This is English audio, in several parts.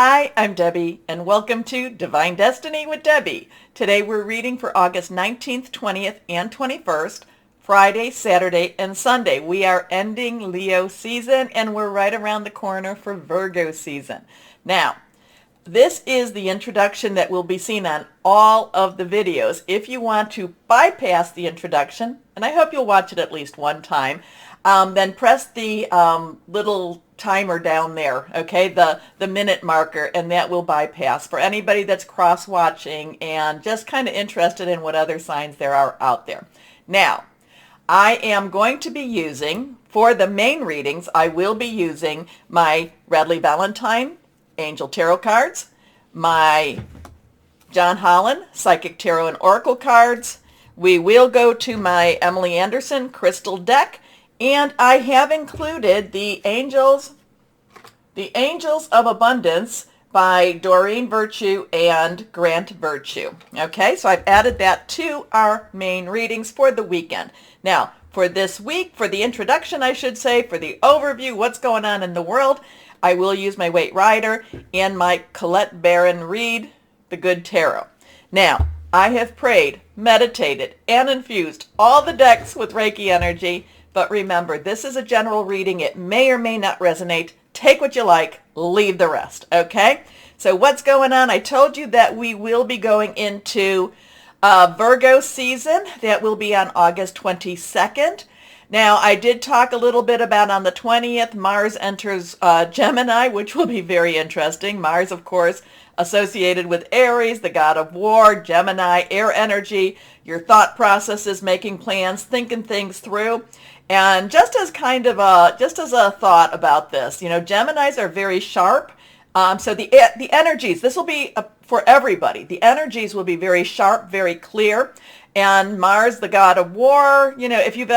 Hi, I'm Debbie, and welcome to Divine Destiny with Debbie. Today we're reading for August 19th, 20th, and 21st, Friday, Saturday, and Sunday. We are ending Leo season, and we're right around the corner for Virgo season. Now, this is the introduction that will be seen on all of the videos. If you want to bypass the introduction, and I hope you'll watch it at least one time, then press the little timer down there, okay, the minute marker, and that will bypass for anybody that's cross-watching and just kind of interested in what other signs there are out there. Now, I am going to be using, for the main readings, I will be using my Radley Valentine Angel Tarot cards, my John Holland Psychic Tarot and Oracle cards. We will go to my Emily Anderson Crystal deck, and I have included the Angels of Abundance by Doreen Virtue and Grant Virtue. Okay, so I've added that to our main readings for the weekend. Now, for this week, for the introduction, I should say, for the overview, what's going on in the world, I will use my Waite Rider and my Colette Baron Reed, the Good Tarot. Now, I have prayed, meditated, and infused all the decks with Reiki energy, but remember, this is a general reading. It may or may not resonate. Take what you like, leave the rest, okay? So what's going on? I told you that we will be going into Virgo season. That will be on August 22nd. Now, I did talk a little bit about on the 20th, Mars enters Gemini, which will be very interesting. Mars, of course, associated with Aries, the god of war, Gemini, air energy, your thought processes, making plans, thinking things through. And just as kind of just as a thought about this, you know, Geminis are very sharp. So the energies, this will be for everybody. The energies will be very sharp, very clear. And Mars, the god of war, you know, if you've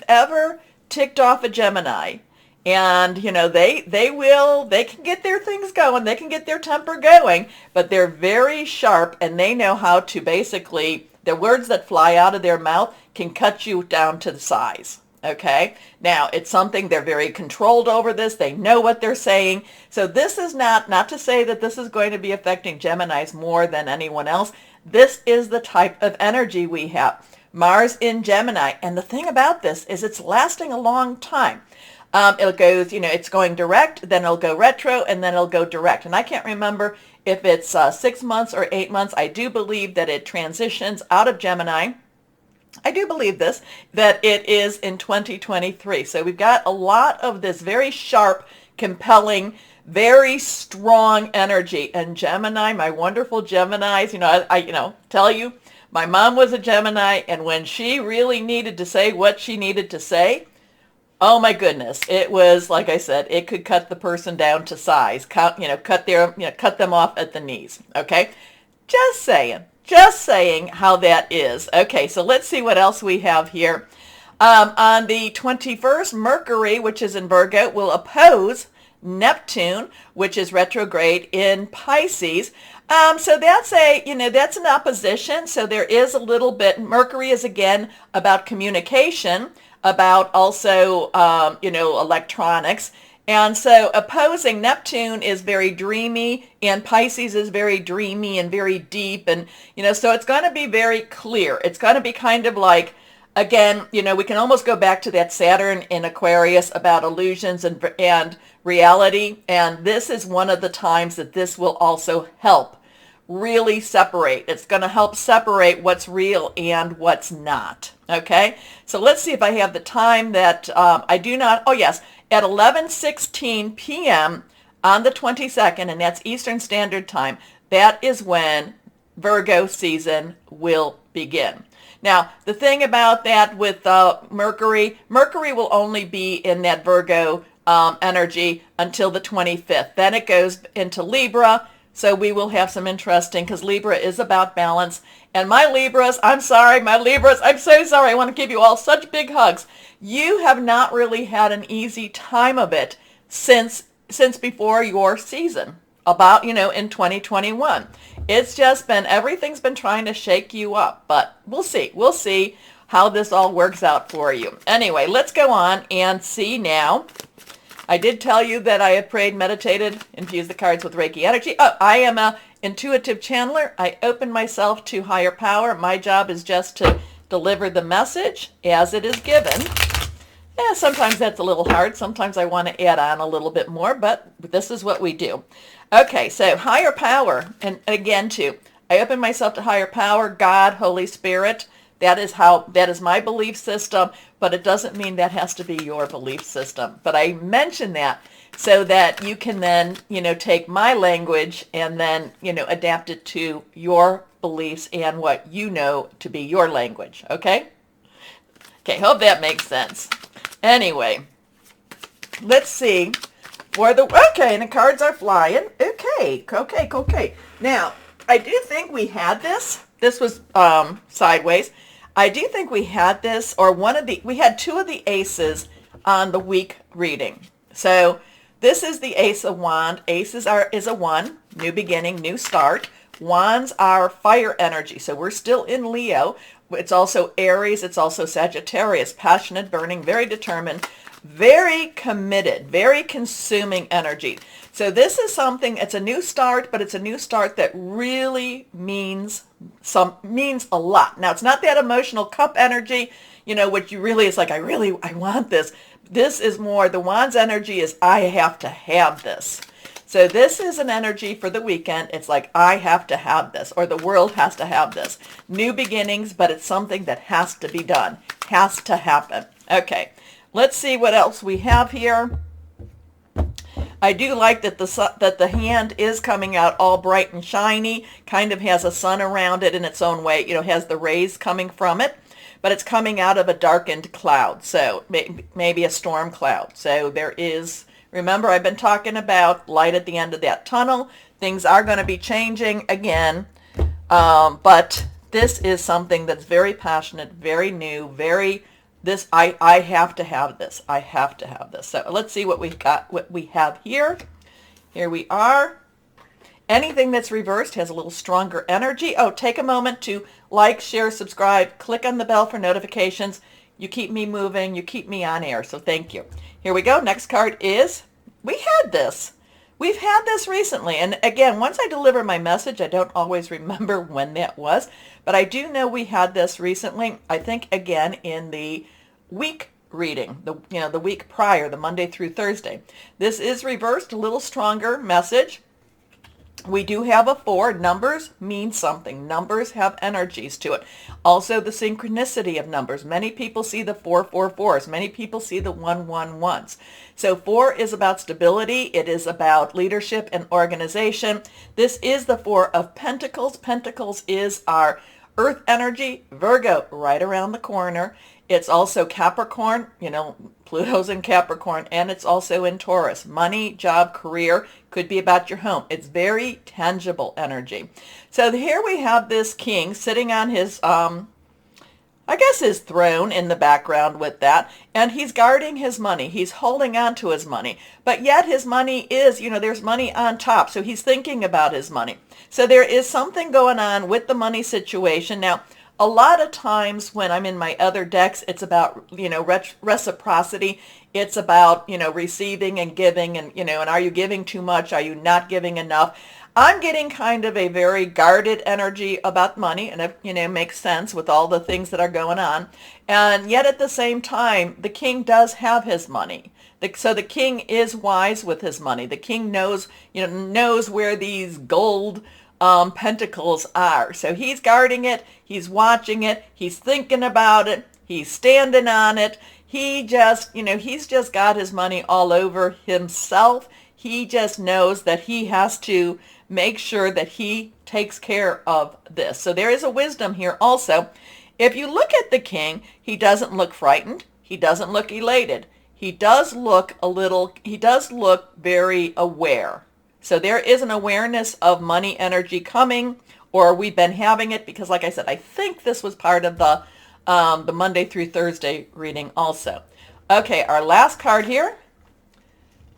ever ticked off a Gemini, and you know they can get their things going, they can get their temper going, but they're very sharp, and they know how to basically, the words that fly out of their mouth can cut you down to the size. Okay, now it's something, they're very controlled over this. They know what they're saying. So this is not to say that this is going to be affecting Geminis more than anyone else. This is the type of energy we have. Mars in Gemini. And the thing about this is it's lasting a long time. It goes, you know, it's going direct, then it'll go retro, and then it'll go direct. And I can't remember if it's 6 months or 8 months. I do believe that it transitions out of Gemini. I do believe this, that it is in 2023. So we've got a lot of this very sharp, compelling, very strong energy. And Gemini, my wonderful Geminis, you know, I tell you, my mom was a Gemini, and when she really needed to say what she needed to say, oh my goodness, it was, like I said, it could cut the person down to size, cut them off at the knees. Okay, just saying how that is. Okay, so let's see what else we have here. On the 21st, Mercury, which is in Virgo, will oppose Neptune, which is retrograde in Pisces. So that's that's an opposition. So there is a little bit, Mercury is again about communication, about also, electronics. And so opposing Neptune is very dreamy, and Pisces is very dreamy and very deep. And, so it's going to be very clear. It's going to be kind of like, again, we can almost go back to that Saturn in Aquarius about illusions and reality. And this is one of the times that this will also help really separate. It's going to help separate what's real and what's not. Okay, so let's see if I have the time that I do not. Oh, yes, at 11:16 p.m. on the 22nd, and that's Eastern Standard Time, that is when Virgo season will begin. Now, the thing about that with Mercury will only be in that Virgo energy until the 25th. Then it goes into Libra. So we will have some interesting, because Libra is about balance. And my Libras, I'm so sorry. I want to give you all such big hugs. You have not really had an easy time of it since before your season, about, in 2021. It's just been, everything's been trying to shake you up. But we'll see. We'll see how this all works out for you. Anyway, let's go on and see now I did tell you that I have prayed, meditated, infused the cards with Reiki energy. Oh, I am a intuitive channeler. I open myself to higher power. My job is just to deliver the message as it is given. Yeah, sometimes that's a little hard. Sometimes I want to add on a little bit more, but this is what we do. Okay, so higher power, and again too, I open myself to higher power, God, Holy Spirit. That is my belief system, but it doesn't mean that has to be your belief system. But I mention that so that you can then, take my language and then, adapt it to your beliefs and what you know to be your language. Okay? Okay, hope that makes sense. Anyway, let's see for okay, and the cards are flying. Okay. Now, I do think we had this. This was sideways. I do think we had this, or we had two of the aces on the week reading. So this is the Ace of Wands. Aces is a 1, new beginning, new start. Wands are fire energy, so we're still in Leo. It's also Aries, it's also Sagittarius, passionate, burning, very determined, very committed, very consuming energy. So this is something, it's a new start, but it's a new start that really means a lot. Now, it's not that emotional cup energy, which you really, it's like, I want this. This is more, the Wands energy is, I have to have this. So this is an energy for the weekend. It's like, I have to have this, or the world has to have this. New beginnings, but it's something that has to be done, has to happen. Okay, let's see what else we have here. I do like that the hand is coming out all bright and shiny, kind of has a sun around it in its own way, has the rays coming from it, but it's coming out of a darkened cloud, so maybe a storm cloud. So there is... Remember, I've been talking about light at the end of that tunnel. Things are going to be changing again, but this is something that's very passionate, very new, I have to have this. I have to have this. So let's see what we have here. Here we are. Anything that's reversed has a little stronger energy. Oh, take a moment to like, share, subscribe, click on the bell for notifications. You keep me moving, you keep me on air, so thank you. Here we go. Next card is, we had this. We've had this recently. And again, once I deliver my message, I don't always remember when that was. But I do know we had this recently. I think, again, in the week reading, the week prior, the Monday through Thursday. This is reversed, a little stronger message. We do have a 4. Numbers mean something. Numbers have energies to it. Also, the synchronicity of numbers. Many people see the 444s. Many people see the 111s. So 4 is about stability. It is about leadership and organization. This is the 4 of Pentacles. Pentacles is our earth energy. Virgo, right around the corner. It's also Capricorn, Pluto's in Capricorn, and it's also in Taurus. Money, job, career, could be about your home. It's very tangible energy. So here we have this king sitting on his, his throne in the background with that, and he's guarding his money. He's holding on to his money, but yet his money is, there's money on top, so he's thinking about his money. So there is something going on with the money situation. Now, a lot of times when I'm in my other decks, it's about, reciprocity. It's about, receiving and giving and, and are you giving too much? Are you not giving enough? I'm getting kind of a very guarded energy about money, and it makes sense with all the things that are going on. And yet at the same time, the king does have his money. So the king is wise with his money. The king knows where these gold pentacles are. So he's guarding it, he's watching it, he's thinking about it, he's standing on it. He just, he's just got his money all over himself. He just knows that he has to make sure that he takes care of this. So there is a wisdom here also. If you look at the king, he doesn't look frightened. He doesn't look elated. He does look very aware. So there is an awareness of money energy coming, or we've been having it, because like I said, I think this was part of the Monday through Thursday reading also. Okay, our last card here,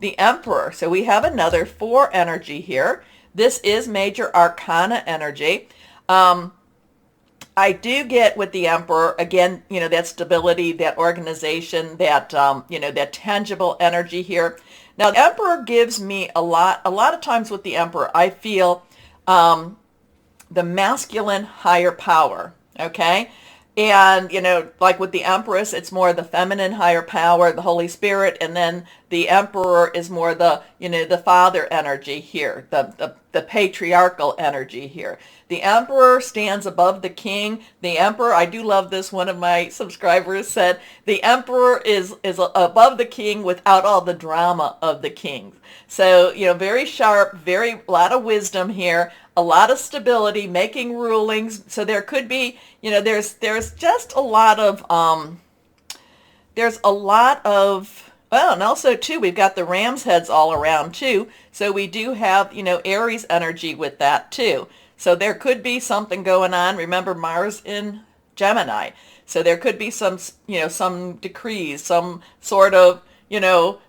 the Emperor. So we have another 4 energy here. This is major arcana energy. I do get with the Emperor, again, that stability, that organization, that, that tangible energy here. Now, the Emperor gives me a lot of times with the Emperor, I feel the masculine higher power, okay? And, like with the Empress, it's more the feminine higher power, the Holy Spirit, and then the Emperor is more the, the father energy here, the patriarchal energy here. The Emperor stands above the king. The Emperor, I do love this, one of my subscribers said, the Emperor is above the king without all the drama of the king. So, very sharp, a lot of wisdom here, a lot of stability, making rulings. So there could be, there's just a lot of, well, and also too, we've got the ram's heads all around too. So we do have, Aries energy with that too. So there could be something going on. Remember Mars in Gemini. So there could be some, some decrees, some sort of,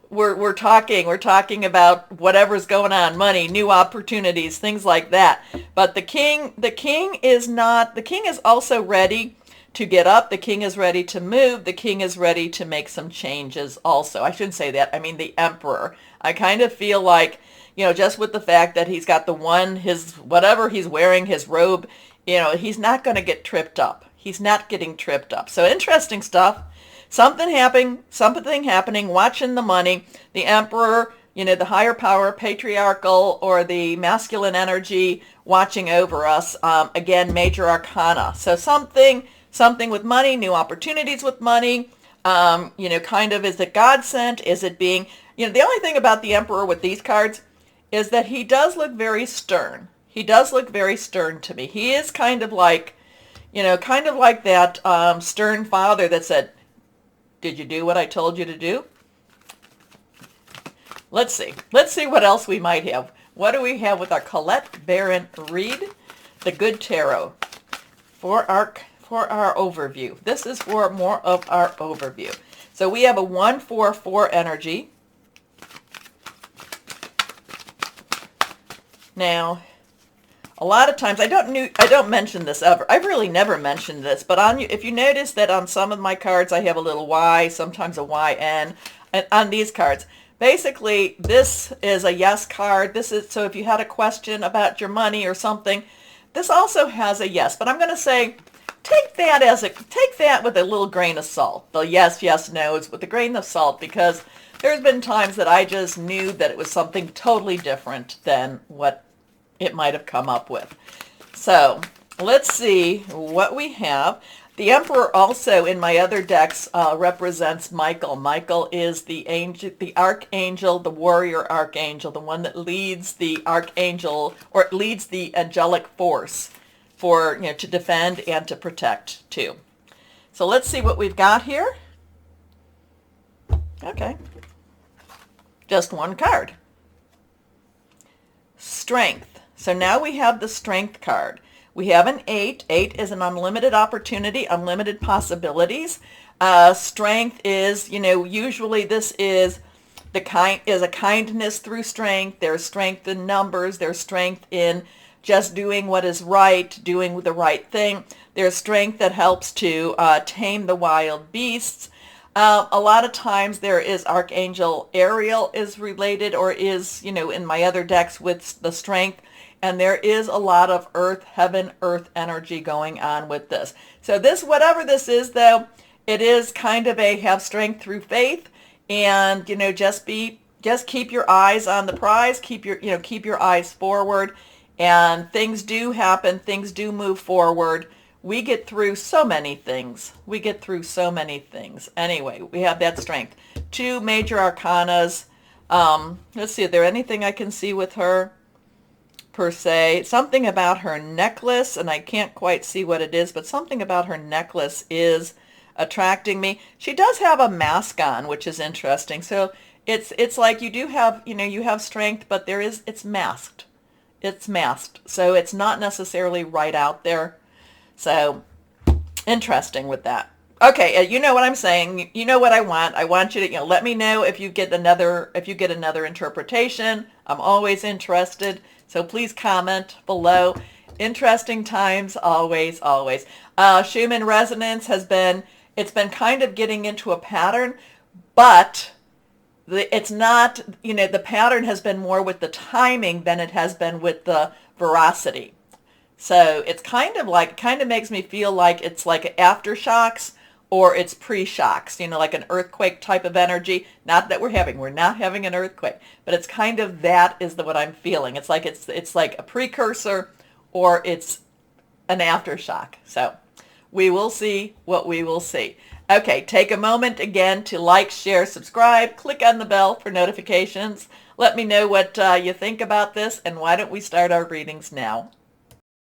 we're talking about whatever's going on, money, new opportunities, things like that. But the king is also ready to get up. The king is ready to move. The king is ready to make some changes also. I shouldn't say that. I mean the Emperor. I kind of feel like, just with the fact that he's got his whatever he's wearing, his robe, he's not going to get tripped up. He's not getting tripped up. So interesting stuff. Something happening, watching the money, the Emperor, the higher power, patriarchal, or the masculine energy watching over us. Again, major arcana. So something with money, new opportunities with money, kind of, is it God sent? Is it being, the only thing about the Emperor with these cards is that he does look very stern. He does look very stern to me. He is kind of like that stern father that said, did you do what I told you to do? Let's see what else we might have. What do we have with our Colette Baron read? The Good Tarot for our overview. This is for more of our overview. So we have a 1-4-4 energy. Now, a lot of times, I don't mention this ever. I've really never mentioned this, but if you notice that on some of my cards, I have a little Y, sometimes a YN, and on these cards. Basically, this is a yes card. So if you had a question about your money or something, this also has a yes. But I'm going to say, take that with a little grain of salt. The yes, no's with a grain of salt, because there's been times that I just knew that it was something totally different than what it might have come up with. So let's see what we have. The Emperor also in my other decks represents Michael. Michael is the angel, the archangel, the warrior archangel, the one that leads the archangel, or leads the angelic force for, to defend and to protect too. So let's see what we've got here. Okay. Just one card. Strength. So now we have the Strength card. We have an 8. 8 is an unlimited opportunity, unlimited possibilities. Strength is, usually this is a kindness through strength. There's strength in numbers. There's strength in just doing what is right, doing the right thing. There's strength that helps to tame the wild beasts. A lot of times there is Archangel Ariel is related, or is, in my other decks with the strength. And there is a lot of heaven, earth energy going on with this. So this, whatever this is though, it is kind of have strength through faith, and, just keep your eyes on the prize, keep your eyes forward, and things do happen, things do move forward. We get through so many things. Anyway, we have that strength. 2 major arcanas. Let's see, is there anything I can see with her per se? Something about her necklace, and I can't quite see what it is, but something about her necklace is attracting me. She does have a mask on, which is interesting. So it's like you do have, you have strength, but it's masked. It's masked. So it's not necessarily right out there. So interesting with that. Okay, you know what I'm saying. You know what I want. I want you to, let me know if you get another interpretation. I'm always interested. So please comment below. Interesting times, always, always. Schumann resonance it's been kind of getting into a pattern, but it's not, the pattern has been more with the timing than it has been with the veracity. So it's kind of makes me feel like it's like aftershocks or it's pre-shocks, like an earthquake type of energy. Not that we're not having an earthquake, but it's kind of that is what I'm feeling. It's like a precursor or it's an aftershock. So we will see what we will see. Okay, take a moment again to like, share, subscribe, click on the bell for notifications. Let me know what you think about this, and why don't we start our readings now?